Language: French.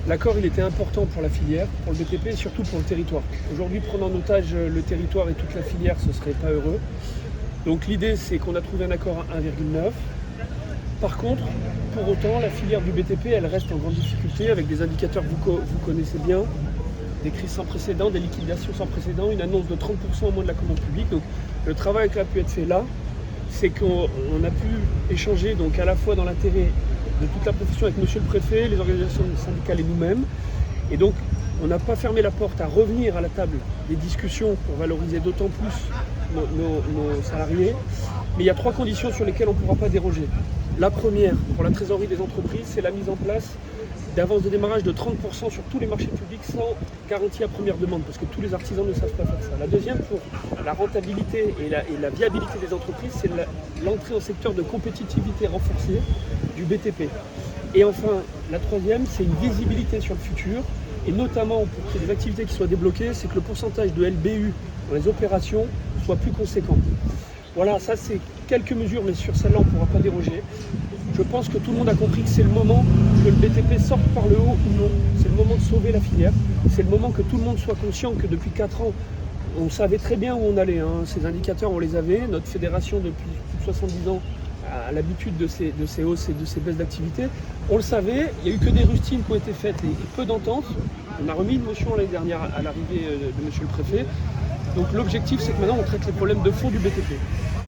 L'accord, il était important pour la filière, pour le BTP et surtout pour le territoire. Aujourd'hui, prendre en otage le territoire et toute la filière, ce ne serait pas heureux. Donc l'idée, c'est qu'on a trouvé un accord à 1,9. Par contre, pour autant, la filière du BTP, elle reste en grande difficulté avec des indicateurs que vous connaissez bien, des crises sans précédent, des liquidations sans précédent, une annonce de 30% au moins de la commande publique. Donc le travail qui a pu être fait là, c'est qu'on a pu échanger donc à la fois dans l'intérêt de toute la profession avec monsieur le préfet, les organisations syndicales et nous-mêmes. Et donc, on n'a pas fermé la porte à revenir à la table des discussions pour valoriser d'autant plus nos salariés. Mais il y a 3 conditions sur lesquelles on ne pourra pas déroger. La première, pour la trésorerie des entreprises, c'est la mise en place d'avance de démarrage de 30% sur tous les marchés publics sans garantie à première demande, parce que tous les artisans ne savent pas faire ça. La deuxième, pour la rentabilité et la viabilité des entreprises, c'est l'entrée au secteur de compétitivité renforcée du BTP. Et enfin, la troisième, c'est une visibilité sur le futur, et notamment pour qu'il y ait des activités qui soient débloquées, c'est que le pourcentage de LBU dans les opérations soit plus conséquent. Voilà, ça c'est quelques mesures, mais sur celle-là on ne pourra pas déroger. Je pense que tout le monde a compris que c'est le moment que le BTP sorte par le haut ou non. C'est le moment de sauver la filière. C'est le moment que tout le monde soit conscient que depuis 4 ans, on savait très bien où on allait. Ces indicateurs, on les avait. Notre fédération, depuis plus de 70 ans, a l'habitude de ces hausses et de ces baisses d'activité. On le savait, il n'y a eu que des rustines qui ont été faites et peu d'ententes. On a remis une motion l'année dernière à l'arrivée de monsieur le préfet. Donc l'objectif, c'est que maintenant, on traite les problèmes de fond du BTP.